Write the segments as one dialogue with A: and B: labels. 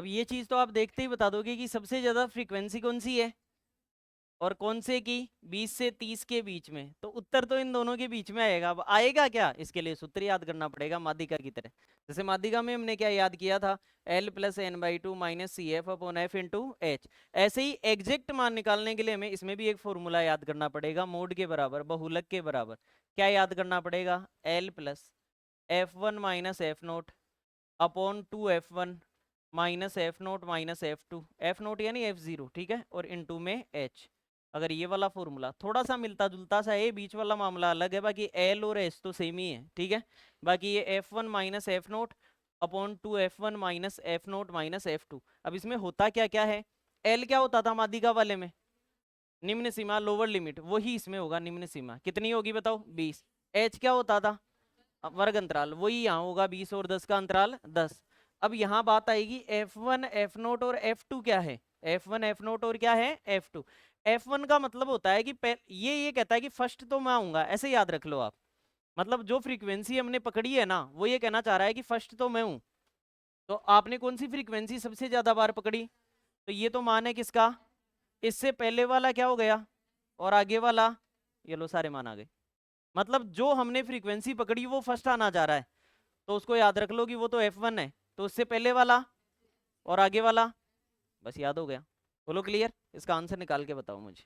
A: अब ये चीज तो आप देखते ही बता दोगे कि सबसे ज्यादा फ्रीक्वेंसी कौन सी है और कौन से की 20 से 30 के बीच में, तो उत्तर तो इन दोनों के बीच में आएगा। अब आएगा क्या, इसके लिए सूत्र याद करना पड़ेगा माध्यिका की तरह। जैसे माध्यिका में हमने क्या याद किया था, L plus N by two minus C F upon F into H. ऐसे ही एग्जैक्ट मान निकालने के लिए हमें इसमें भी एक फॉर्मूला याद करना पड़ेगा, मोड के बराबर, बहुलक के बराबर। क्या याद करना पड़ेगा, L plus F one minus F naught upon two F one minus F naught minus F two, F note यानी एफ जीरो, ठीक है, और इनटू में एच। अगर ये वाला फॉर्मूला थोड़ा सा मिलता जुलता सा है, बीच वाला मामला अलग है, बाकी एल और एस तो सेम ही है, ठीक है। बाकी ये F one minus F naught upon two F one minus F naught minus F two. अब इसमें होता क्या क्या है, एल क्या होता था माध्यिका वाले में, निम्न सीमा लोअर लिमिट, वही इसमें होगा निम्न सीमा, कितनी होगी बताओ 20। एच क्या होता था, वर्ग अंतराल, वही यहाँ होगा 20 और 10 का अंतराल 10। अब यहाँ बात आएगी एफ वन एफ नोट और एफ टू क्या है, एफ वन एफ नोट और क्या है एफ टू। एफ वन का मतलब होता है कि ये कहता है कि फर्स्ट तो मैं आऊंगा, ऐसे याद रख लो आप। मतलब जो फ्रीक्वेंसी हमने पकड़ी है ना, वो ये कहना चाह रहा है कि फर्स्ट तो मैं हूं। तो आपने कौन सी फ्रीक्वेंसी सबसे ज्यादा बार पकड़ी, तो ये तो मान है किसका, इससे पहले वाला क्या हो गया और आगे वाला, ये लो सारे मान आ गए। मतलब जो हमने फ्रीक्वेंसी पकड़ी वो फर्स्ट आना जा रहा है, तो उसको याद रख लो कि वो तो F1 है, तो उससे पहले वाला और आगे वाला, बस याद हो गया। बोलो क्लियर, इसका आंसर निकाल के बताओ मुझे।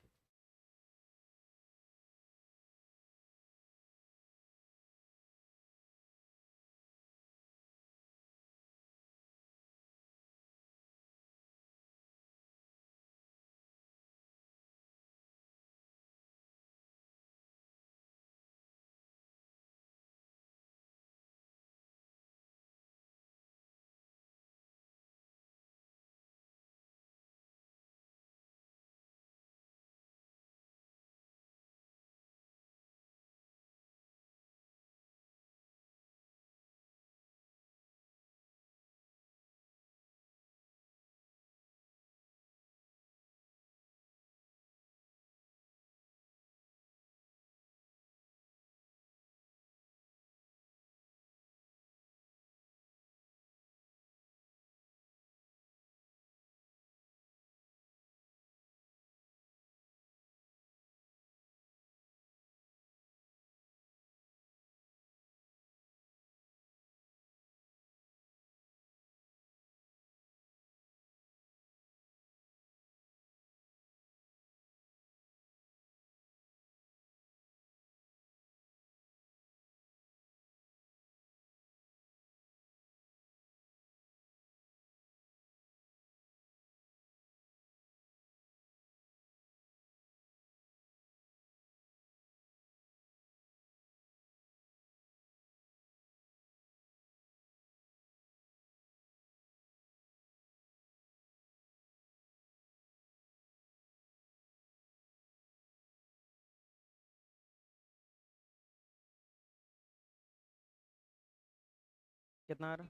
A: कितना आ रहा,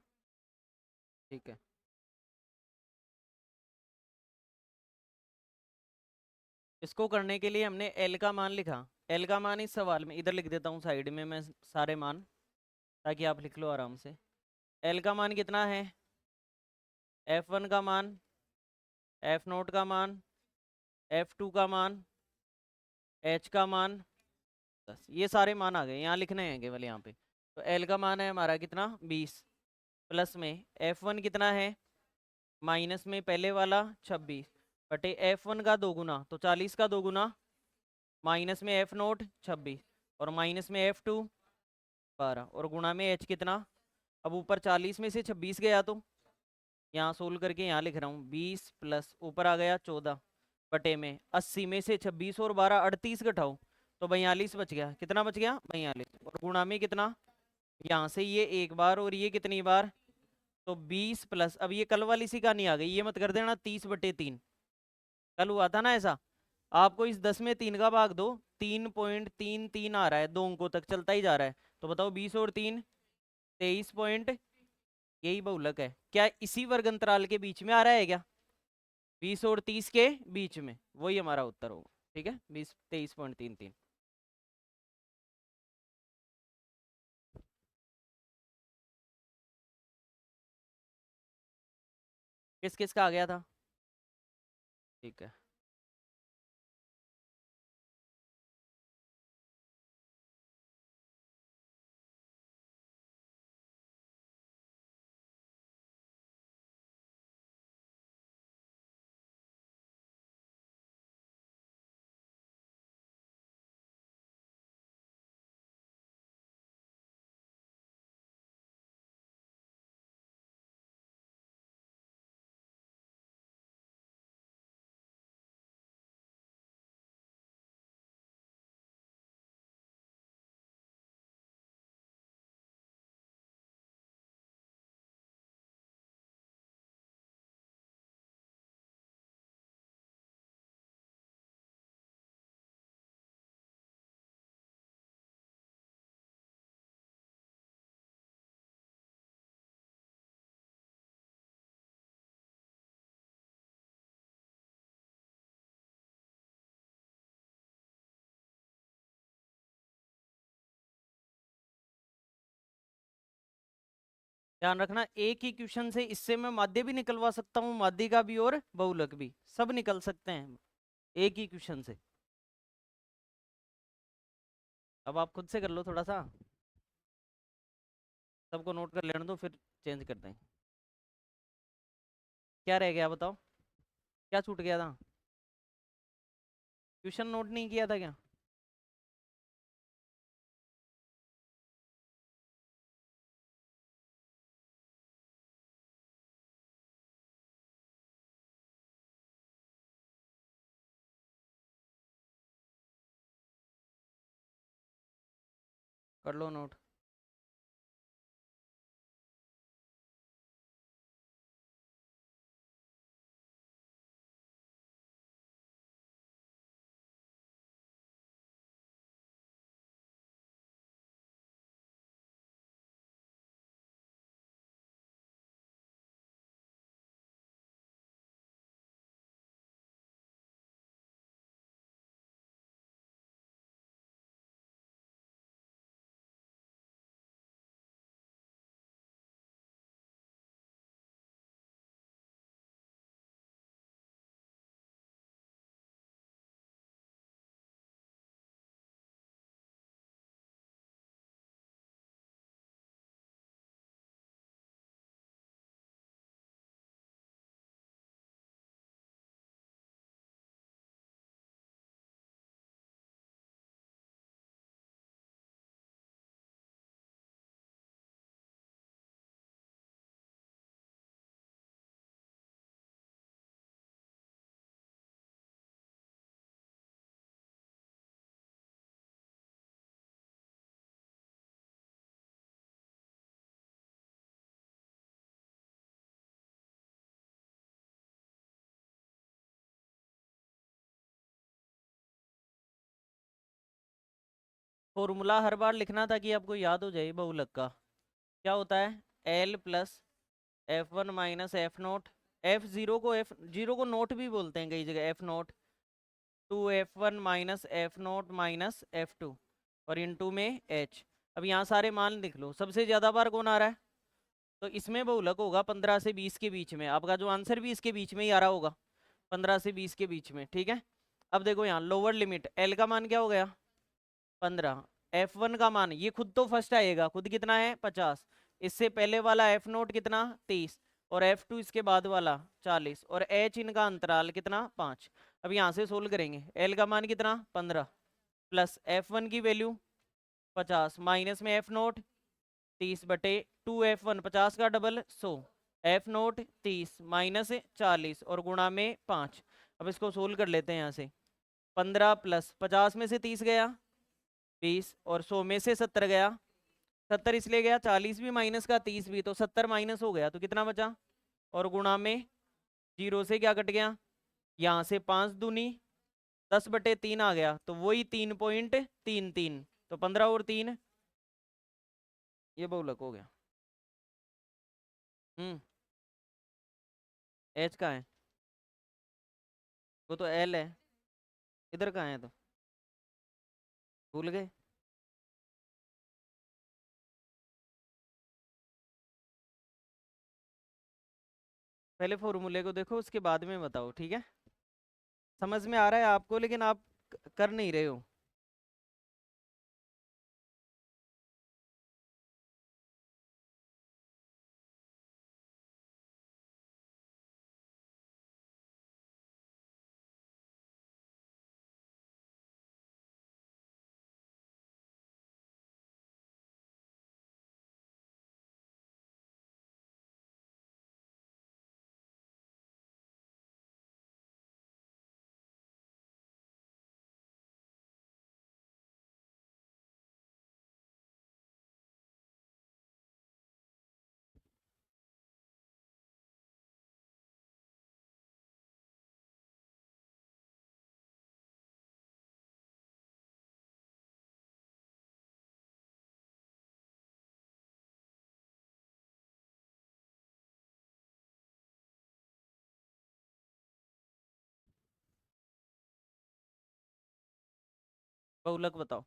A: ठीक है। इसको करने के लिए हमने L का मान लिखा, L का मान इस सवाल में इधर लिख देता हूँ साइड में मैं सारे मान, ताकि आप लिख लो आराम से। L का मान कितना है, F1 का मान, F नोट का मान, F2 का मान, H का मान, बस ये सारे मान आ गए, यहाँ लिखने हैं केवल यहाँ पे। तो L का मान है हमारा कितना 20, प्लस में F1 कितना है, माइनस में पहले वाला 26 बटे F1 का दो गुना, तो 40 का दो गुना, माइनस में F नोट 26 और माइनस में F2 12 और गुणा में H कितना। अब ऊपर 40 में से 26 गया, तो यहाँ सोल्व करके यहाँ लिख रहा हूँ 20 प्लस ऊपर आ गया 14 बटे में 80 में से 26 और 12 38 घटाओ, तो 42 बच गया, कितना बच गया 42, और गुणा में कितना, यहाँ से ये एक बार और ये कितनी बार, तो 20 प्लस, अब ये कल वाली सी कहानी आ गई, ये मत कर देना 30 बटे 3, कल हुआ था ना ऐसा। आपको इस 10 में 3 का भाग दो, 3.33 आ रहा है, दो अंकों तक चलता ही जा रहा है, तो बताओ 20 और 3 23 पॉइंट, यही बहुलक है क्या, इसी वर्ग अंतराल के बीच में आ रहा है क्या, 20 और 30 के बीच में, वही हमारा उत्तर होगा, ठीक है 23.33। किस किस का आ गया था? ठीक है। ध्यान रखना, एक ही क्वेश्चन से इससे मैं माध्य भी निकलवा सकता हूँ, माध्य का भी और बहुलक भी, सब निकल सकते हैं एक ही क्वेश्चन से। अब आप खुद से कर लो थोड़ा सा, सबको नोट कर लेने दो, फिर चेंज कर दें। क्या रह गया बताओ, क्या छूट गया था? क्वेश्चन नोट नहीं किया था क्या? कर लो नोट। फॉर्मूला हर बार लिखना ताकि आपको याद हो जाए बहुलक का। क्या होता है? L plus F1 minus F naught, F zero को, एफ जीरो को नोट भी बोलते हैं कई जगह, F naught to F1 minus F naught minus F2 और इनटू में H। अब यहाँ सारे मान लिख लो, सबसे ज्यादा बार कौन आ रहा है? तो इसमें बहुलक होगा 15 से 20 के बीच में, आपका जो आंसर भी इसके बीच में ही आ रहा होगा, 15 से 20 के बीच में, ठीक है। अब देखो यहाँ लोअर लिमिट, एल का मान क्या हो गया? 15। F1 का मान, ये खुद तो फर्स्ट आएगा, खुद कितना है? 50। इससे पहले वाला एफ नोट कितना? 30। और F2 इसके बाद वाला 40, और H इनका अंतराल कितना? 5। अब यहाँ से सोल्व करेंगे, L का मान कितना? 15 प्लस F1 की वैल्यू 50 माइनस में एफ नोट 30/2 F1, 50 का डबल 100, एफ नोट 30 माइनस 40 और गुणा में 5। अब इसको सोल्व कर लेते हैं यहाँ से, 15 प्लस 50 में से 30 गया 20 और 100 में से 70 गया, 70 इसलिए गया, 40 भी माइनस का 30 भी, तो 70 माइनस हो गया, तो कितना बचा? और गुणा में जीरो से क्या कट गया? यहाँ से 5 दूनी 10/3 आ गया, तो वही 3.33, तो 15 और 3, ये बहुलक हो गया। एच का है, वो तो एल है, इधर कहाँ है? तो भूल गए? पहले फॉर्मूले को देखो, उसके बाद में बताओ, ठीक है? समझ में आ रहा है आपको, लेकिन आप कर नहीं रहे हो। बहुलक बताओ।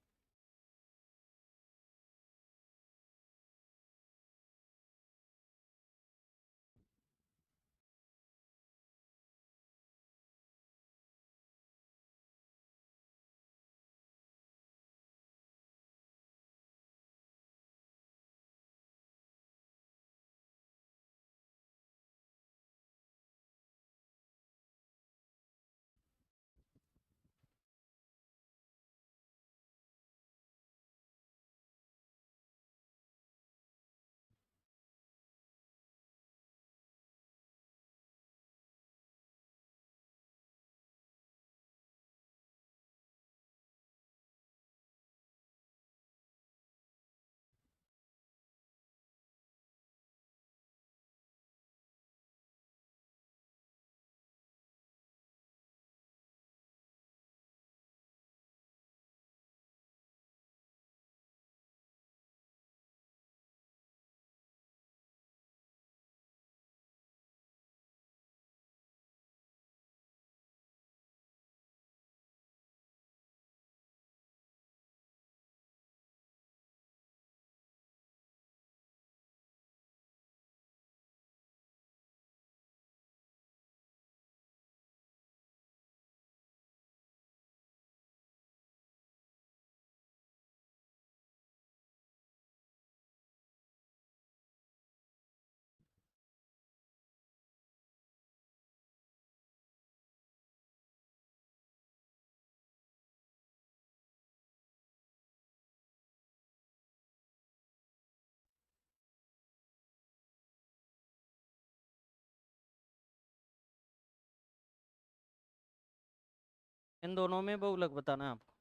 A: इन दोनों में बहुलक बताना है आपको।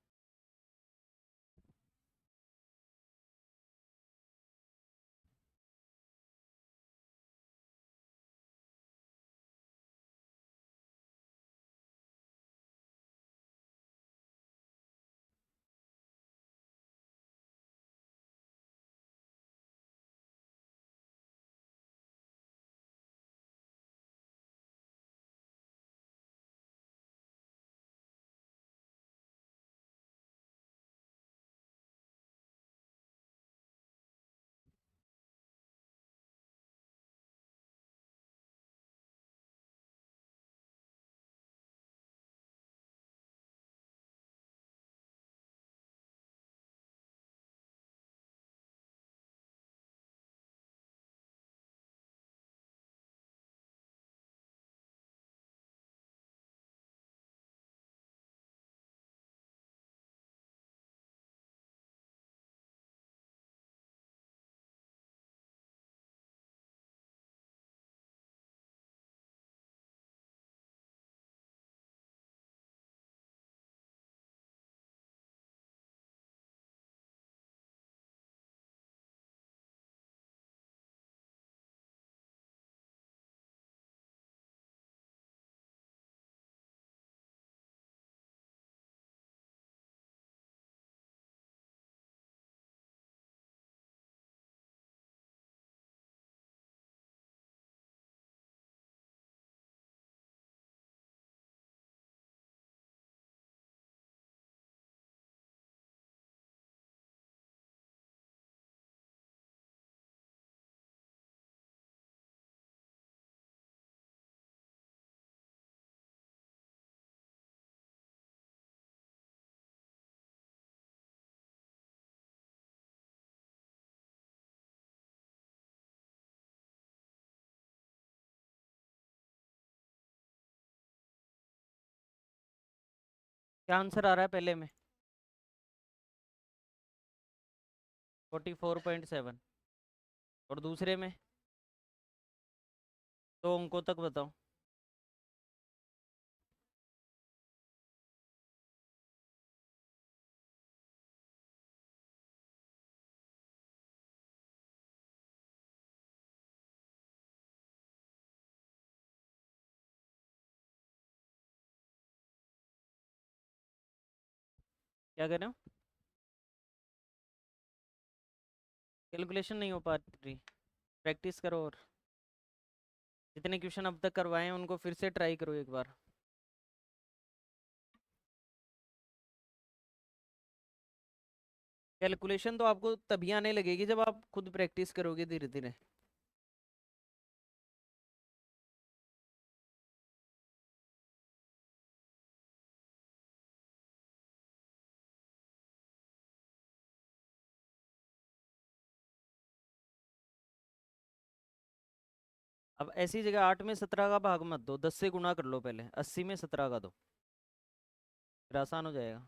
A: क्या आंसर आ रहा है पहले में? 44.7। और दूसरे में? 2 अंकों तक बताओ। क्या कर रहे हो? कैलकुलेशन नहीं हो पा रही? प्रैक्टिस करो, और जितने क्वेश्चन अब तक करवाए हैं उनको फिर से ट्राई करो एक बार। कैलकुलेशन तो आपको तभी आने लगेगी जब आप खुद प्रैक्टिस करोगे धीरे धीरे। अब ऐसी जगह 8 में 17 का भाग मत दो, 10 से गुणा कर लो पहले, 80 में 17 का दो, फिर आसान हो जाएगा।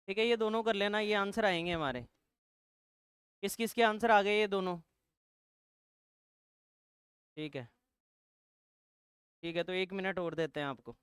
A: ठीक है, ये दोनों कर लेना, ये आंसर आएंगे हमारे। किस किस के आंसर आ गए ये दोनों? ठीक है। ठीक है, तो 1 मिनट और देते हैं आपको।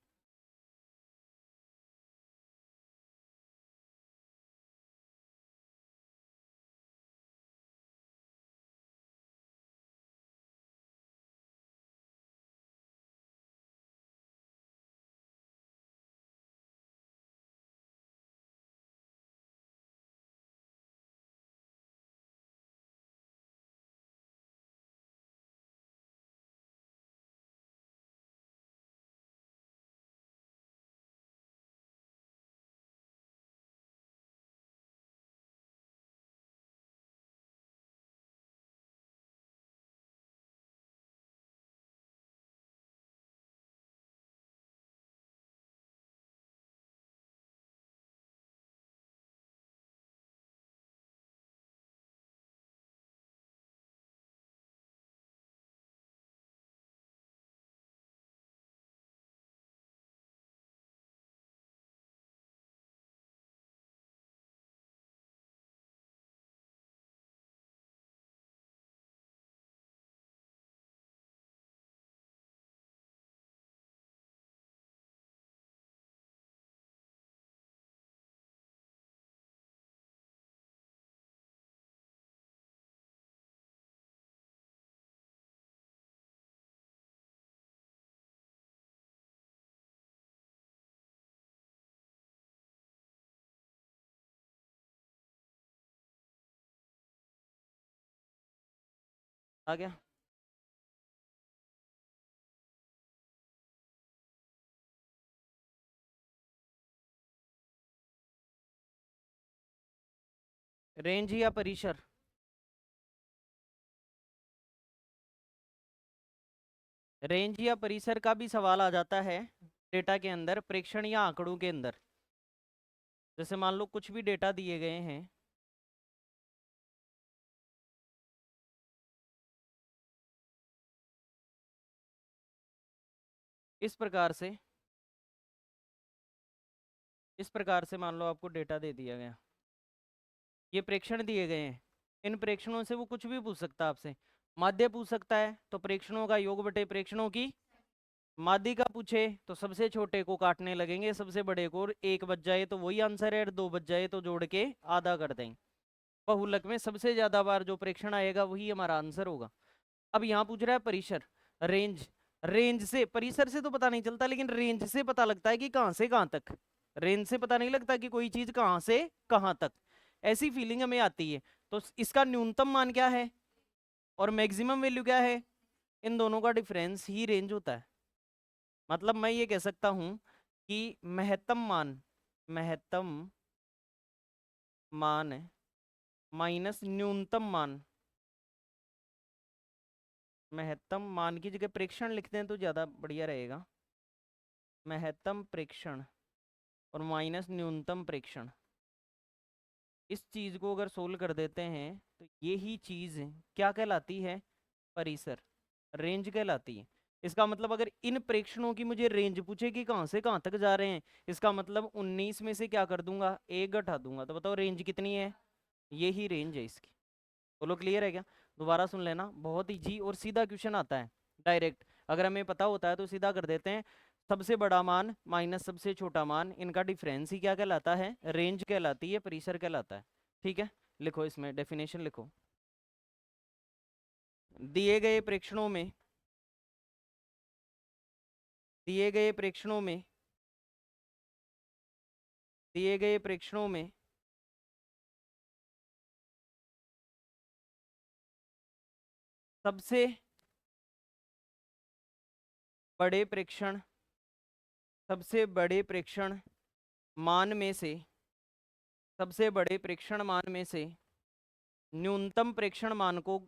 A: आ गया। रेंज या परिसर? रेंज या परिसर का भी सवाल आ जाता है डेटा के अंदर, प्रेक्षण या आंकड़ों के अंदर। जैसे मान लो कुछ भी डेटा दिए गए हैं, इस प्रकार से, इस प्रकार से मान लो आपको डेटा दे दिया गया, ये प्रेक्षण दिए गए हैं, इन प्रेक्षणों से वो कुछ भी पूछ सकता है आपसे। माध्य पूछ सकता है तो प्रेक्षणों का योग बटे प्रेक्षणों की माध्य का पूछे तो सबसे छोटे को काटने लगेंगे सबसे बड़े को, और एक बच जाए तो वही आंसर है, और दो बच जाए तो जोड़ के आधा कर देंगे। बहुलक में सबसे ज्यादा बार जो प्रेक्षण आएगा वही हमारा आंसर होगा। अब यहाँ पूछ रहा है परिसर, रेंज। रेंज से, परिसर से तो पता नहीं चलता, लेकिन रेंज से पता लगता है कि कहाँ से कहाँ तक। रेंज से पता नहीं लगता कि कोई चीज कहाँ से कहाँ तक, ऐसी फीलिंग हमें आती है। तो इसका न्यूनतम मान क्या है और मैक्सिमम वैल्यू क्या है, इन दोनों का डिफरेंस ही रेंज होता है। मतलब मैं ये कह सकता हूं कि महत्तम मान, महत्तम मान माइनस न्यूनतम मान, महत्तम मान की जगह प्रेक्षण लिखते हैं तो ज्यादा बढ़िया रहेगा, महत्तम प्रेक्षण और माइनस न्यूनतम प्रेक्षण। इस चीज को अगर सोल्व कर देते हैं तो ये ही चीज क्या कहलाती है, परिसर, रेंज कहलाती है। इसका मतलब अगर इन प्रेक्षणों की मुझे रेंज पूछे कि कहाँ से कहाँ तक जा रहे हैं, इसका मतलब 19 में से क्या कर दूंगा, एक घटा दूंगा, तो बताओ रेंज कितनी है, ये ही रेंज है इसकी। बोलो क्लियर है क्या? दोबारा सुन लेना, बहुत इजी और सीधा क्वेश्चन आता है डायरेक्ट। अगर हमें पता होता है तो सीधा कर देते हैं। सबसे बड़ा मान माइनस सबसे छोटा मान, इनका डिफरेंस ही क्या कहलाता है, रेंज कहलाती है, परिसर कहलाता है। ठीक है, लिखो इसमें डेफिनेशन लिखो। दिए गए प्रेक्षणों में, दिए गए प्रेक्षणों में, दिए गए प्रेक्षणों में सबसे बड़े प्रेक्षण, सबसे बड़े प्रेक्षण मान में से, सबसे बड़े प्रेक्षण मान में से न्यूनतम प्रेक्षण मान को,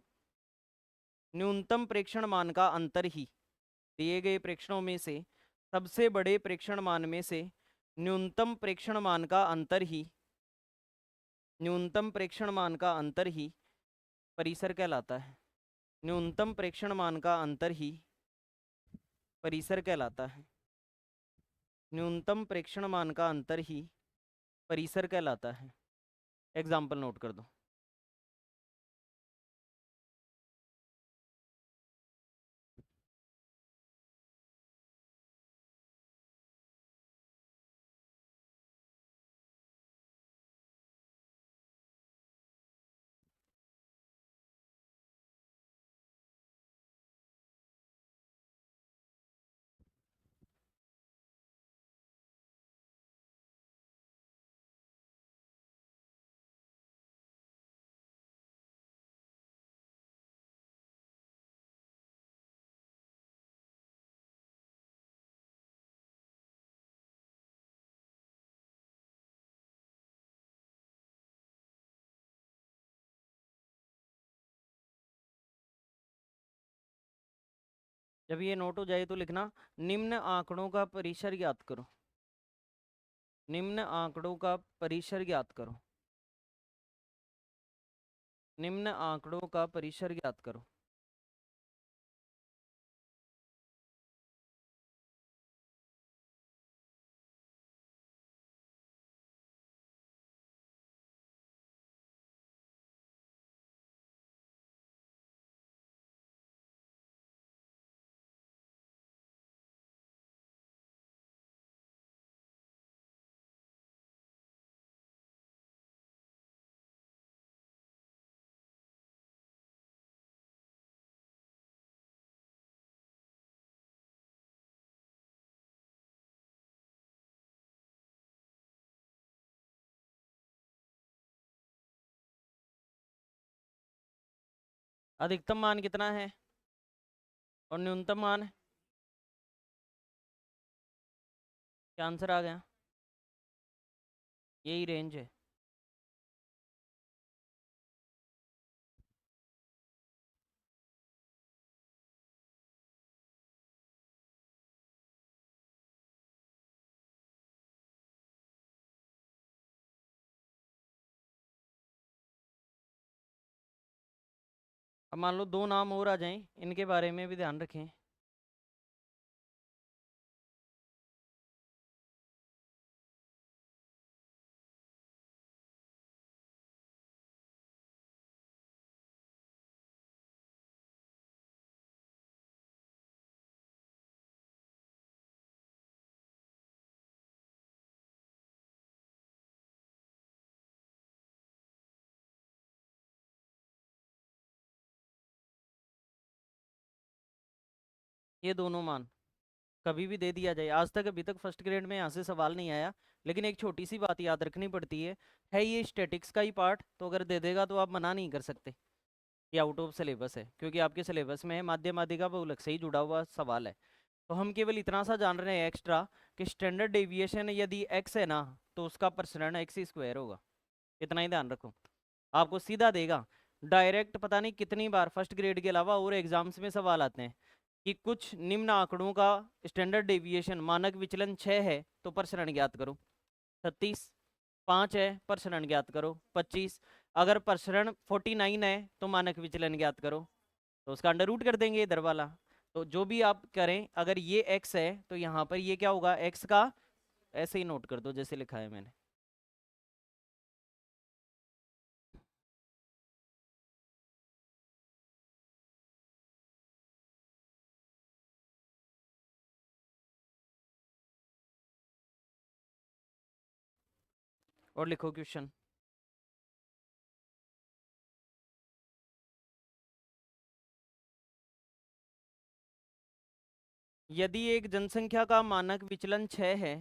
A: न्यूनतम प्रेक्षण मान का अंतर ही, दिए गए प्रेक्षणों में से सबसे बड़े प्रेक्षण मान में से न्यूनतम प्रेक्षण मान का अंतर ही, न्यूनतम प्रेक्षण मान का अंतर ही परिसर कहलाता है। न्यूनतम प्रेक्षण मान का अंतर ही परिसर कहलाता है। न्यूनतम प्रेक्षण मान का अंतर ही परिसर कहलाता है। एग्जाम्पल नोट कर दो। जब ये नोट हो जाए तो लिखना, निम्न आंकड़ों का परिसर ज्ञात करो, निम्न आंकड़ों का परिसर ज्ञात करो, निम्न आंकड़ों का परिसर ज्ञात करो। अधिकतम मान कितना है और न्यूनतम मान? क्या आंसर आ गया? यही रेंज है। अब मान लो 2 नाम और आ जाएं, इनके बारे में भी ध्यान रखें। ये दोनों मान कभी भी दे दिया जाए, आज तक अभी तक फर्स्ट ग्रेड में यहाँ से सवाल नहीं आया। लेकिन एक छोटी सी बात याद रखनी पड़ती है ये स्टैटिक्स का ही पार्ट, तो अगर दे देगा तो आप मना नहीं कर सकते। ये आउट ऑफ सिलेबस है, क्योंकि आपके सिलेबस में माध्य माध्यिका बहुलक से ही जुड़ा हुआ सवाल है। तो हम केवल इतना सा जान रहे हैं एक्स्ट्रा कि स्टैंडर्ड डेविएशन यदि x है ना, तो उसका प्रसरण x² होगा। इतना ही ध्यान रखो, आपको सीधा देगा डायरेक्ट। पता नहीं कितनी बार फर्स्ट ग्रेड के अलावा और एग्जाम्स में सवाल आते हैं कि कुछ निम्न आंकड़ों का स्टैंडर्ड डेविएशन मानक विचलन 6 है तो प्रसरण ज्ञात करो। 36 5 है, प्रसरण ज्ञात करो। 25 अगर प्रसरण 49 है तो मानक विचलन ज्ञात करो। तो उसका अंडर रूट कर देंगे इधर वाला। तो जो भी आप करें, अगर ये x है तो यहाँ पर ये क्या होगा, x का ऐसे ही नोट कर दो जैसे लिखा है मैंने। और लिखो क्वेश्चन। यदि एक जनसंख्या का मानक विचलन 6 है,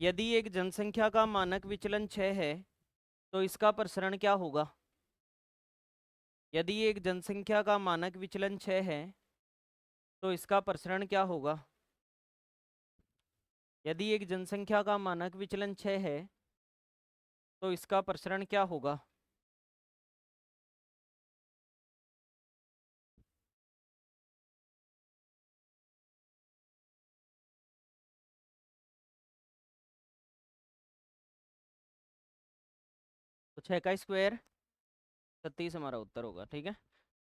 A: यदि एक जनसंख्या का मानक विचलन 6 है तो इसका प्रसरण क्या होगा? यदि एक जनसंख्या का मानक विचलन 6 है तो इसका प्रसरण क्या होगा? यदि एक जनसंख्या का मानक विचलन 6 है तो इसका प्रसरण क्या होगा? तो 6 का स्क्वायर 36 हमारा उत्तर होगा। ठीक है,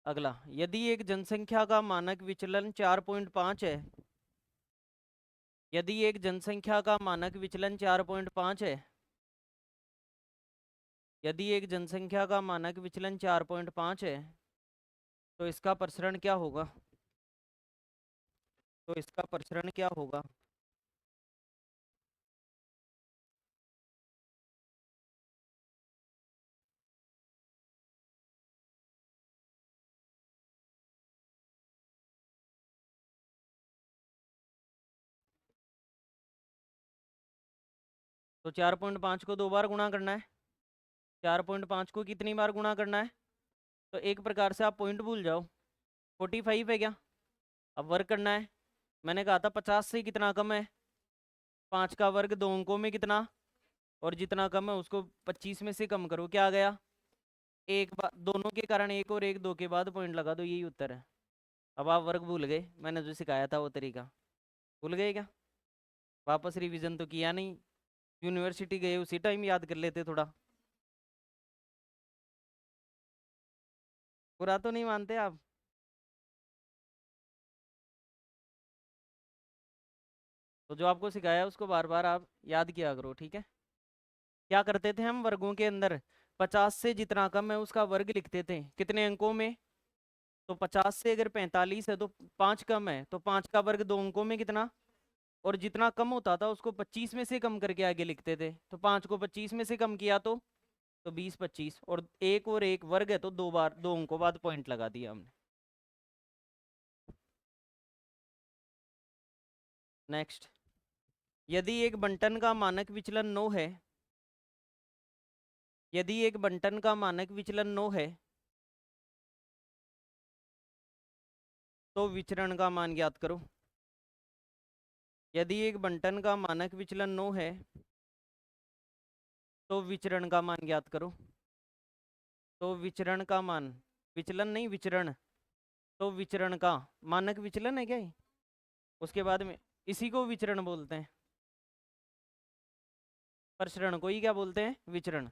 A: अगला। यदि एक जनसंख्या का मानक विचलन 4.5 है, यदि एक जनसंख्या का मानक विचलन 4.5 है, यदि एक जनसंख्या का मानक विचलन 4.5 है तो इसका प्रसरण क्या होगा? तो इसका प्रसरण क्या होगा? तो 4.5 को 2 बार गुणा करना है। 4.5 को कितनी बार गुणा करना है? तो एक प्रकार से आप पॉइंट भूल जाओ। 45 है क्या? अब वर्ग करना है। मैंने कहा था 50 से कितना कम है? 5 का वर्ग 2 अंकों में कितना, और जितना कम है उसको 25 में से कम करो। क्या आ गया? एक बार दोनों के कारण एक और एक, दो के बाद पॉइंट लगा दो, यही उत्तर है। अब आप वर्ग भूल गए, मैंने जो सिखाया था वो तरीका भूल गए क्या? वापस रिवीजन तो किया नहीं, यूनिवर्सिटी गए उसी टाइम याद कर लेते थोड़ा। बुरा तो नहीं मानते आप? तो जो आपको सिखाया है उसको बार बार आप याद किया करो, ठीक है। क्या करते थे हम वर्गों के अंदर? 50 से जितना कम है उसका वर्ग लिखते थे। कितने अंकों में? तो 50 से अगर 45 है तो 5 कम है, तो 5 का वर्ग 2 अंकों में कितना, और जितना कम होता था उसको 25 में से कम करके आगे लिखते थे। तो 5 को 25 में से कम किया तो 20 25, और एक वर्ग है तो 2 बार 2 अंकों बाद पॉइंट लगा दिया हमने। नेक्स्ट। यदि एक बंटन का मानक विचलन 9 है, यदि एक बंटन का मानक विचलन 9 है तो विचरण का मान ज्ञात करो। यदि एक बंटन का मानक विचलन 9 है तो विचरण का मान ज्ञात करो। तो विचरण का मान, विचलन नहीं विचरण, तो विचरण का, मानक विचलन है क्या ये? उसके बाद में इसी को विचरण बोलते हैं। प्रसरण को ही क्या बोलते हैं? विचरण।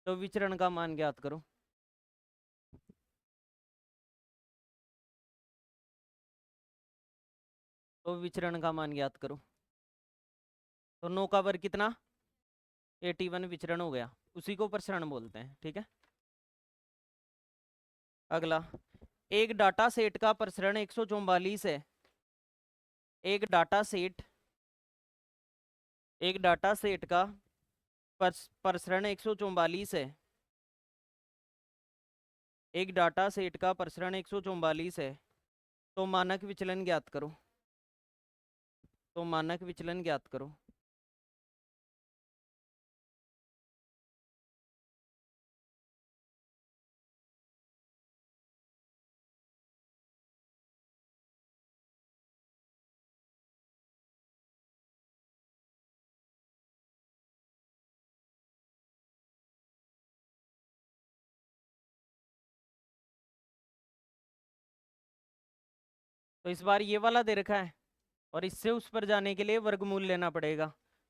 A: तो विचरण का मान ज्ञात करो। तो विचरण का मान ज्ञात करो। तो 9 का वर्ग कितना? 81 विचरण हो गया, उसी को प्रसरण बोलते हैं। ठीक है, अगला, एक डाटा सेट का प्रसरण 144 है। एक डाटा सेट का प्रसरण 144 है। एक डाटा सेट का प्रसरण 144 है। तो मानक विचलन ज्ञात करो। तो मानक विचलन ज्ञात करो। तो इस बार ये वाला दे रखा है और इससे उस पर जाने के लिए वर्गमूल लेना पड़ेगा।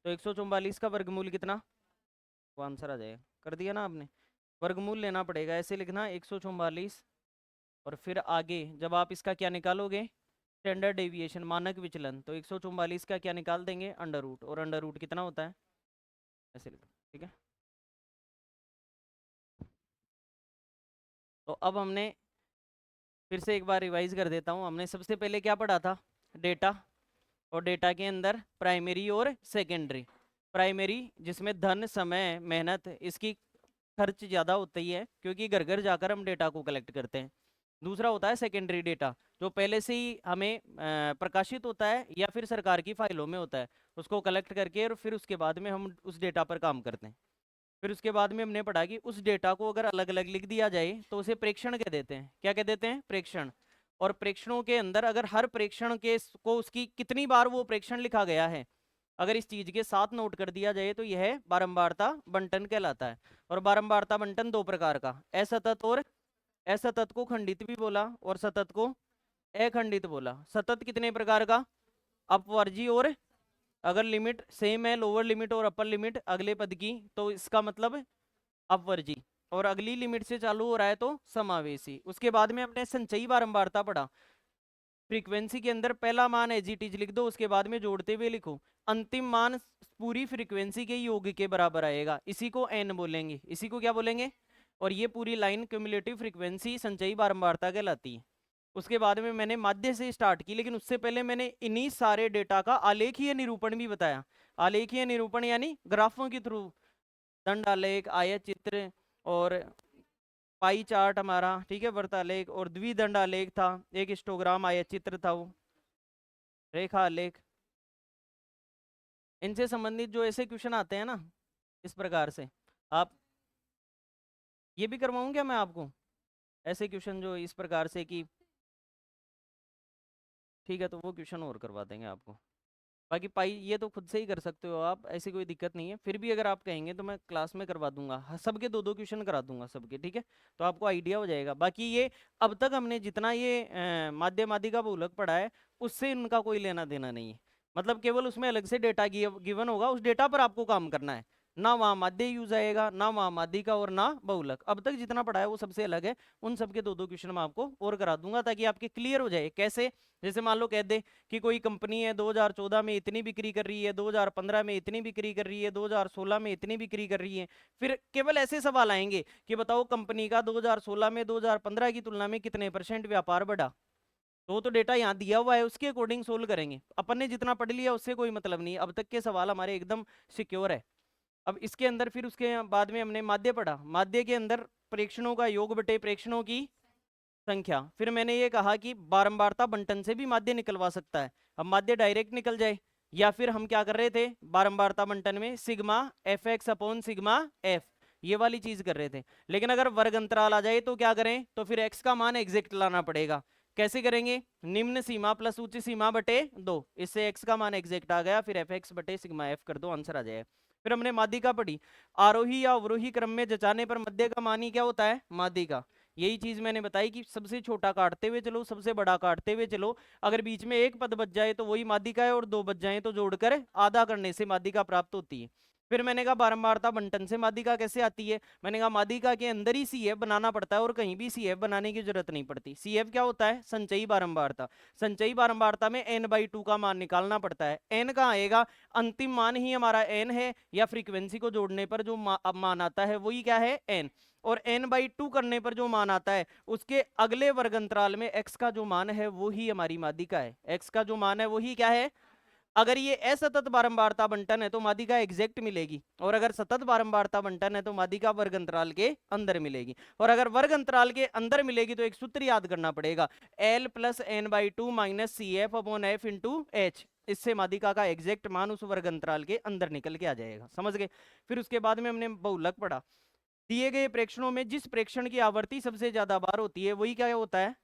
A: तो 144 का वर्गमूल कितना? वो आंसर आ जाएगा। कर दिया ना आपने? वर्गमूल लेना पड़ेगा, ऐसे लिखना 144 और फिर आगे जब आप इसका क्या निकालोगे, स्टैंडर्ड डेविएशन, मानक विचलन, तो 144 का क्या निकाल देंगे? Under root. और अंडर रूट कितना होता है? ऐसे लिखो। ठीक है, तो अब हमने फिर से एक बार रिवाइज कर देता हूँ। हमने सबसे पहले क्या पढ़ा था? डेटा, और डेटा के अंदर प्राइमरी और सेकेंडरी। प्राइमरी जिसमें धन, समय, मेहनत, इसकी खर्च ज़्यादा होती है क्योंकि घर घर जाकर हम डेटा को कलेक्ट करते हैं। दूसरा होता है सेकेंडरी डेटा, जो पहले से ही हमें प्रकाशित होता है या फिर सरकार की फाइलों में होता है, उसको कलेक्ट करके और फिर उसके बाद में हम उस डेटा पर काम करते हैं। फिर उसके बाद में हमने पढ़ा कि उस डेटा को अगर अलग अलग लिख दिया जाए तो उसे प्रेक्षण कह देते हैं। क्या कह देते हैं? प्रेक्षण। और प्रेक्षणों के अंदर अगर हर प्रेक्षण के को उसकी कितनी बार वो प्रेक्षण लिखा गया है, अगर इस चीज के साथ नोट कर दिया जाए तो यह बारंबारता बंटन कहलाता है। और बारंबारता बंटन दो प्रकार का, असतत और असतत को खंडित भी बोला और सतत को अखंडित बोला। सतत कितने प्रकार का? अपवर्जी, और अगर लिमिट सेम है, लोअर लिमिट और अपर लिमिट अगले पद की, तो इसका मतलब अपवर्जी। और अगली लिमिट से चालू हो रहा है तो समावेशी। उसके बाद में हमने संचयी बारंबारता पढ़ा। फ्रीक्वेंसी के अंदर पहला मान एज इट इज लिख दो, उसके बाद में जोड़ते हुए लिखो। अंतिम मान पूरी फ्रीक्वेंसी के योग के बराबर आएगा, इसी को एन बोलेंगे। इसी को क्या बोलेंगे? और ये पूरी लाइन क्यूमुलेटिव फ्रीक्वेंसी संचयी बारंबारता कहलाती है। उसके बाद में मैंने माध्य से स्टार्ट की, लेकिन उससे पहले मैंने इन्हीं सारे डेटा का आलेखीय निरूपण भी बताया। आलेखीय निरूपण यानी ग्राफों के थ्रू, दंडालेख, आयत चित्र और पाई चार्ट हमारा, ठीक है, वर्तालेख और द्विदंडालेख था, एक हिस्टोग्राम आयत चित्र था वो, रेखा आलेख। इनसे संबंधित जो ऐसे क्वेश्चन आते हैं ना इस प्रकार से, आप ये भी करवाऊं क्या मैं आपको? ऐसे क्वेश्चन जो इस प्रकार से कि, ठीक है, तो वो क्वेश्चन और करवा देंगे आपको। बाकी पाई ये तो खुद से ही कर सकते हो आप, ऐसी कोई दिक्कत नहीं है। फिर भी अगर आप कहेंगे तो मैं क्लास में करवा दूंगा, सबके दो दो क्वेश्चन करा दूंगा सबके, ठीक है, तो आपको आइडिया हो जाएगा। बाकी ये अब तक हमने जितना ये माध्य माध्यिका बहुलक पढ़ा है उससे इनका कोई लेना देना नहीं है। मतलब केवल उसमें अलग से डेटा गिवन होगा, उस डेटा पर आपको काम करना है। ना वहाँ माध्य यूज आएगा, ना वहाँ माध्यिका और ना बहुलक। अब तक जितना पढ़ा है वो सबसे अलग है। उन सबके दो दो क्वेश्चन मैं आपको और करा दूंगा ताकि आपके क्लियर हो जाए। कैसे? जैसे मान लो कह दे कि कोई कंपनी है 2014 में इतनी बिक्री कर रही है, 2015 में इतनी बिक्री कर रही है, 2016 में इतनी बिक्री कर रही है। फिर केवल ऐसे सवाल आएंगे कि बताओ कंपनी का 2016 में 2015 की तुलना में कितने % व्यापार बढ़ा। तो डेटा यहाँ दिया हुआ है, उसके अकॉर्डिंग सोल्व करेंगे। अपन ने जितना पढ़ लिया उससे कोई मतलब नहीं। अब तक के सवाल हमारे एकदम सिक्योर है। अब इसके अंदर फिर उसके बाद में हमने माध्य पढ़ा। माध्य के अंदर प्रेक्षणों का योग बटे प्रेक्षणों की संख्या। फिर मैंने ये कहा कि बारंबारता बंटन से भी माध्य निकलवा सकता है। अब माध्य डायरेक्ट निकल जाए, या फिर हम क्या कर रहे थे बारंबारता बंटन में sigma F x upon sigma F, ये वाली चीज कर रहे थे। लेकिन अगर वर्ग अंतराल आ जाए तो क्या करें? तो फिर एक्स का मान एग्जैक्ट लाना पड़ेगा। कैसे करेंगे? निम्न सीमा प्लस उच्च सीमा बटे 2, इससे x का मान एग्जैक्ट आ गया, फिर fx बटे सिग्मा f कर दो, आंसर आ जाएगा। फिर हमने माध्यिका पढ़ी, आरोही या अवरोही क्रम में जचाने पर मध्य का मान ही क्या होता है? माध्यिका। यही चीज मैंने बताई कि सबसे छोटा काटते हुए चलो, सबसे बड़ा काटते हुए चलो, अगर बीच में एक पद बच जाए तो वही माध्यिका है, और दो बच जाए तो जोड़कर आधा करने से माध्यिका प्राप्त होती है। फिर मैंने कहा बारंबारता बंटन से माध्यिका कैसे आती है? मैंने कहा माध्यिका के अंदर ही CF बनाना पड़ता है, और कहीं भी CF बनाने की जरूरत नहीं पड़ती। CF क्या होता है? संचयी बारंबारता। संचयी बारंबारता में n/2 का मान निकालना पड़ता है। n कहाँ आएगा? अंतिम मान ही हमारा n है, या फ्रीक्वेंसी को जोड़ने पर जो मान आता है वही क्या है? n। और n/2 करने पर जो मान आता है उसके अगले वर्ग अंतराल में x का जो मान है वो ही हमारी माध्यिका है। x का जो मान है वही क्या है? अगर ये असतत बारंबारता बंटन है तो माध्यिका एग्जैक्ट मिलेगी, और अगर सतत बारंबारता बंटन है तो माध्यिका वर्ग अंतराल के अंदर मिलेगी। और अगर वर्ग अंतराल के अंदर मिलेगी तो एक सूत्र याद करना पड़ेगा, L + n/2 - CF/F × H। इससे माध्यिका का एग्जैक्ट मान उस वर्ग अंतराल के अंदर निकल के आ जाएगा। समझ गए? फिर उसके बाद में हमने बहुलक पढ़ा। दिए गए प्रेक्षणों में जिस प्रेक्षण की आवृत्ति सबसे ज्यादा बार होती है वही क्या होता है?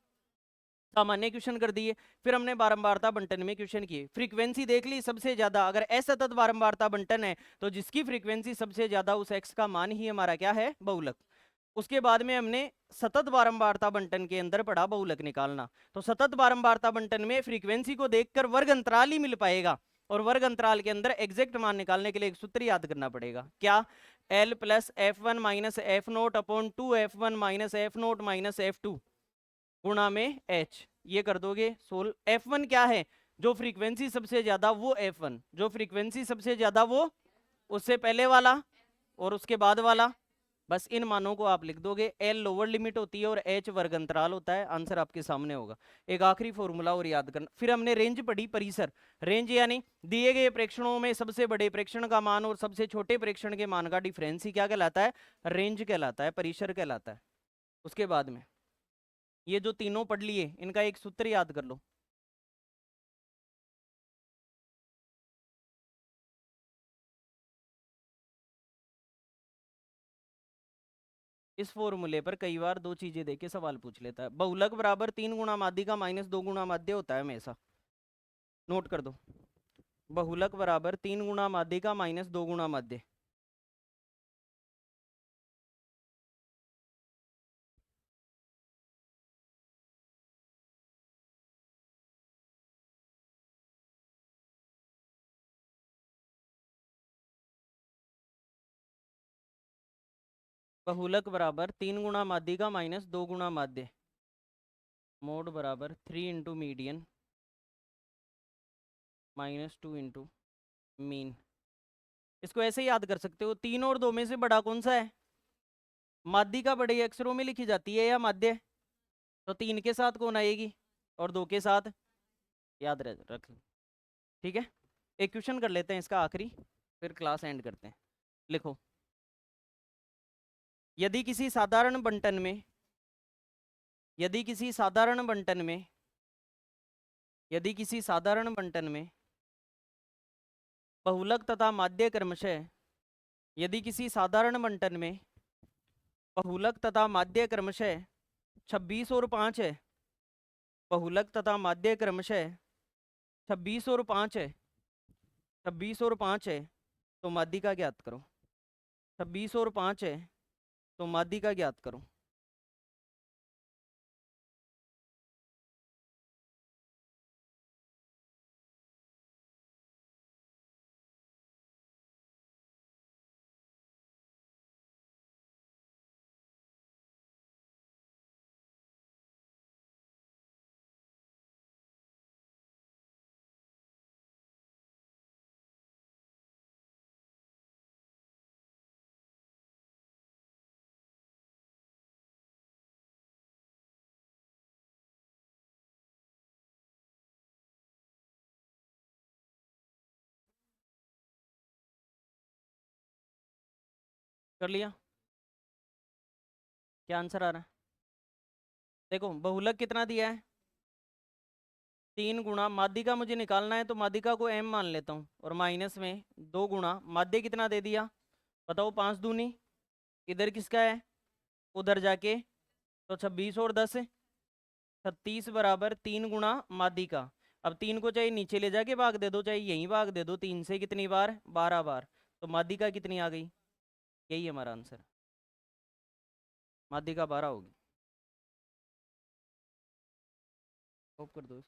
A: सामान्य क्वेश्चन कर दिए। फिर हमने बारंबारता बंटन में क्वेश्चन किए, फ्रीक्वेंसी देख ली सबसे ज्यादा, अगर असतत बारंबारता बंटन है तो जिसकी फ्रीक्वेंसी सबसे ज्यादा उस x का मान ही हमारा क्या है? बहुलक। उसके बाद में हमने सतत बारंबारता बंटन के अंदर पढ़ा बहुलक निकालना। तो सतत बारंबारता बंटन में फ्रीक्वेंसी को देखकर वर्ग अंतराल ही मिल पाएगा, और वर्ग अंतराल के अंदर एग्जैक्ट मान निकालने के लिए एक सूत्र याद करना पड़ेगा, क्या? L + F1 - F0/2 F1 - F0 - F2 गुणा में H। ये कर दोगे सोल्व। F1 क्या है? जो फ्रीक्वेंसी सबसे ज्यादा वो F1, जो फ्रीक्वेंसी सबसे ज्यादा वो, उससे पहले वाला और उसके बाद वाला। बस इन मानों को आप लिख दोगे। L लोअर लिमिट होती है और H वर्ग अंतराल होता है। आंसर आपके सामने होगा। एक आखिरी फॉर्मूला और याद करना। फिर हमने रेंज पढ़ी, परिसर। रेंज यानी दिए गए प्रेक्षणों में सबसे बड़े प्रेक्षण का मान और सबसे छोटे प्रेक्षण के मान का डिफरेंस ही क्या कहलाता है? रेंज कहलाता है, परिसर कहलाता है। उसके बाद में ये जो तीनों पढ़ लिए इनका एक सूत्र याद कर लो। इस फॉर्मूले पर कई बार दो चीजें देके सवाल पूछ लेता है। बहुलक बराबर 3 गुणा माध्यिका - 2 गुणा माध्य होता है हमेशा, नोट कर दो। बहुलक बराबर 3 गुणा माध्यिका - 2 गुणा माध्य। बहुलक बराबर 3 गुणा माध्यिका - 2 गुणा माध्य, मोड बराबर 3 इंटू मीडियन -2 इंटू मीन। इसको ऐसे याद कर सकते हो, 3 और 2 में से बड़ा कौन सा है? माध्यिका बड़े अक्षरों में लिखी जाती है या माध्य? तो 3 के साथ कौन आएगी और 2 के साथ? याद रख। ठीक है, एक क्वेश्चन कर लेते हैं इसका आखिरी, फिर क्लास एंड करते हैं। लिखो, यदि किसी साधारण बंटन में यदि किसी साधारण बंटन में यदि किसी साधारण बंटन में बहुलक तथा माध्य क्रमशः यदि किसी साधारण बंटन में बहुलक तथा माध्य क्रमशः 26 और 5 है, बहुलक तथा माध्य क्रमशः 26 और 5 है, 26 और 5 है, तो माध्यिका ज्ञात करो। 26 और 5 है तो माध्यिका ज्ञात करो। कर लिया? क्या आंसर आ रहा है? देखो बहुलक कितना दिया है? 3 गुणा माध्यिका मुझे निकालना है, तो माध्यिका को m मान लेता हूँ, और माइनस में 2 गुणा माध्य कितना दे दिया? बताओ, 5 दूनी, इधर किसका है? उधर जाके, तो 26 और 10 है। 36 बराबर 3 गुणा माध्यिका। अब 3 को चाहे नीचे ले जाके भाग दे दो, चाहे यहीं भाग दे दो। 3 से कितनी बार? 12 बार। तो माध्यिका कितनी आ गई? यही है हमारा आंसर, माध्यिका 12 होगी। होप कर दो।